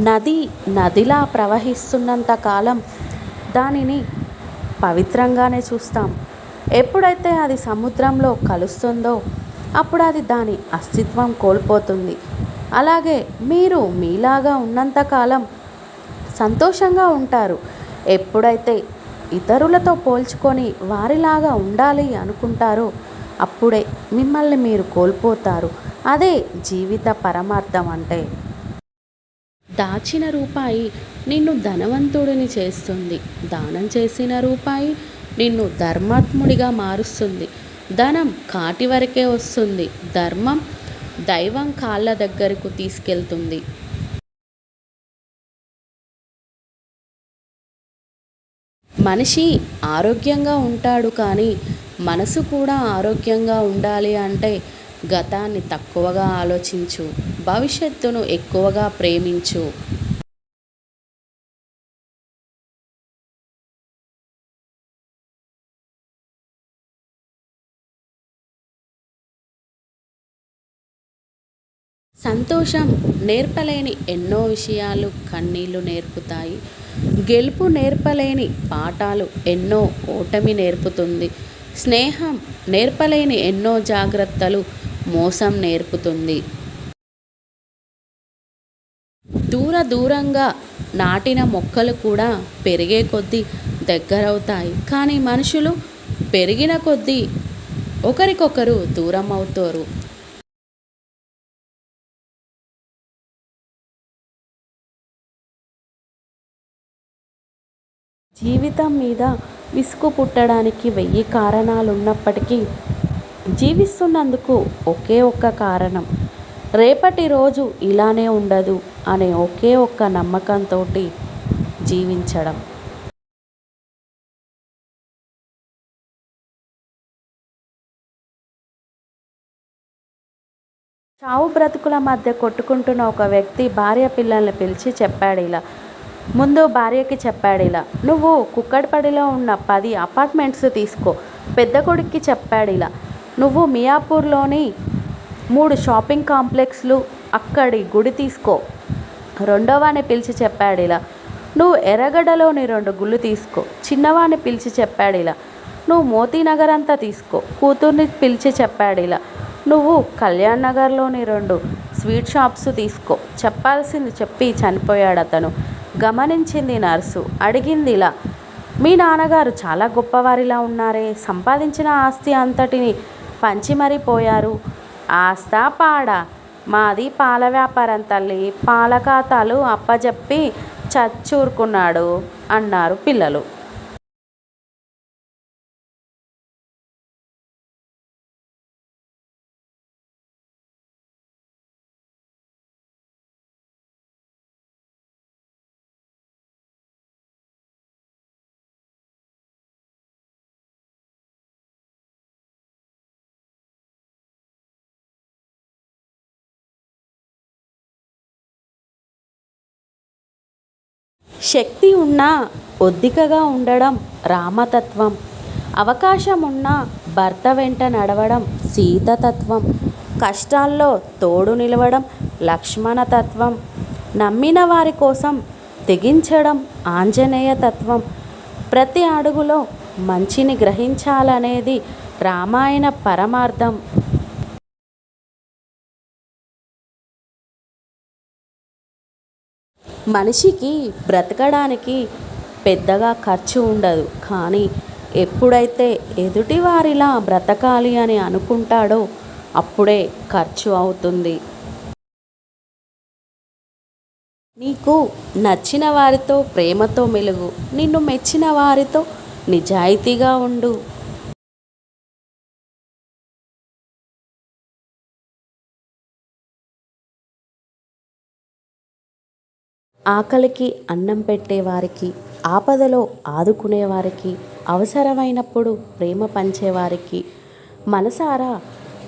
నది నదిలా ప్రవహిస్తున్నంత కాలం దానిని పవిత్రంగానే చూస్తాం. ఎప్పుడైతే అది సముద్రంలో కలుస్తుందో అప్పుడు అది దాని అస్తిత్వం కోల్పోతుంది. అలాగే మీరు మీలాగా ఉన్నంతకాలం సంతోషంగా ఉంటారు. ఎప్పుడైతే ఇతరులతో పోల్చుకొని వారిలాగా ఉండాలి అనుకుంటారో అప్పుడే మిమ్మల్ని మీరు కోల్పోతారు. అదే జీవిత పరమార్థం అంటే. దాచిన రూపాయి నిన్ను ధనవంతుడిని చేస్తుంది. దానం చేసిన రూపాయి నిన్ను ధర్మాత్ముడిగా మారుస్తుంది. ధనం కాటి వరకే వస్తుంది. ధర్మం దైవం కాళ్ళ దగ్గరకు తీసుకెళ్తుంది. మనిషి ఆరోగ్యంగా ఉంటాడు కానీ మనసు కూడా ఆరోగ్యంగా ఉండాలి అంటే గతాన్ని తక్కువగా ఆలోచించు, భవిష్యత్తును ఎక్కువగా ప్రేమించు. సంతోషం నేర్పలేని ఎన్నో విషయాలు కన్నీళ్లు నేర్పుతాయి. గెలుపు నేర్పలేని పాఠాలు ఎన్నో ఓటమి నేర్పుతుంది. స్నేహం నేర్పలేని ఎన్నో జాగ్రత్తలు మోసం నేర్పుతుంది. దూరంగా నాటిన మొక్కలు కూడా పెరిగే కొద్దీ దగ్గరవుతాయి. కానీ మనుషులు పెరిగిన కొద్దీ ఒకరికొకరు దూరం అవుతారు. జీవితం మీద విసుగు పుట్టడానికి 1000 కారణాలున్నప్పటికీ జీవిస్తున్నందుకు ఒకే ఒక్క కారణం. రేపటి రోజు ఇలానే ఉండదు అనే ఒకే ఒక్క నమ్మకంతో జీవించడం. చావు బ్రతుకుల మధ్య కొట్టుకుంటున్న ఒక వ్యక్తి భార్య పిల్లల్ని పిలిచి చెప్పాడు ఇలా. ముందు భార్యకి చెప్పాడు ఇలా, నువ్వు కుక్కడపల్లిలో ఉన్న 10 అపార్ట్మెంట్స్ తీసుకో. పెద్ద కొడుక్కి చెప్పాడు ఇలా, నువ్వు మియాపూర్లోని 3 షాపింగ్ కాంప్లెక్స్లు అక్కడి గుడి తీసుకో. రెండోవాడిని పిలిచి చెప్పాడు ఇలా, నువ్వు ఎర్రగడ్డలోని 2 గుళ్ళు తీసుకో. చిన్నవాడిని పిలిచి చెప్పాడు ఇలా, నువ్వు మోతీనగర్ అంతా తీసుకో. కూతుర్ని పిలిచి చెప్పాడు ఇలా, నువ్వు కళ్యాణ్ నగర్లోని 2 స్వీట్ షాప్స్ తీసుకో. చెప్పాల్సింది చెప్పి చనిపోయాడు అతను. గమనించింది నర్సు. అడిగింది ఇలా, మీ నాన్నగారు చాలా గొప్పవారిలా ఉన్నారే, సంపాదించిన ఆస్తి అంతటిని పంచి మరీ పోయారు. ఆస్తా పాడా? మాది పాల వ్యాపారం తల్లి, పాల ఖాతాలు అప్పజెప్పి చచ్చూరుకున్నాడు అన్నారు పిల్లలు. శక్తి ఉన్నా ఒద్దికగా ఉండడం రామతత్వం. అవకాశం ఉన్నా భర్త వెంట నడవడం సీతతత్వం. కష్టాల్లో తోడు నిలవడం లక్ష్మణతత్వం. నమ్మిన వారి కోసం తెగించడం ఆంజనేయ తత్వం. ప్రతి అడుగులో మంచిని గ్రహించాలనేది రామాయణ పరమార్థం. మనిషికి బ్రతకడానికి పెద్దగా ఖర్చు ఉండదు. కానీ ఎప్పుడైతే ఎదుటివారిలా బ్రతకాలి అని అనుకుంటాడో అప్పుడే ఖర్చు అవుతుంది. నీకు నచ్చిన వారితో ప్రేమతో మెలుగు. నిన్ను మెచ్చిన వారితో నిజాయితీగా ఉండు. ఆకలికి అన్నం పెట్టేవారికి, ఆపదలో ఆదుకునేవారికి, అవసరమైనప్పుడు ప్రేమ పంచేవారికి, మనసారా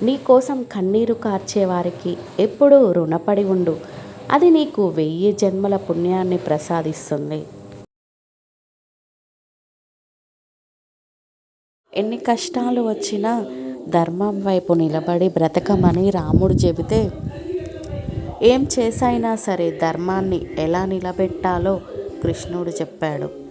నీ కోసం కన్నీరు కార్చేవారికి ఎప్పుడూ రుణపడి ఉండు. అది నీకు 1000 జన్మల పుణ్యాన్ని ప్రసాదిస్తుంది. ఎన్ని కష్టాలు వచ్చినా ధర్మం వైపు నిలబడి బ్రతకమని రాముడు చెబితే ఏం చేసైనా సరే ధర్మాన్ని ఎలా నిలబెట్టాలో కృష్ణుడు చెప్పాడు.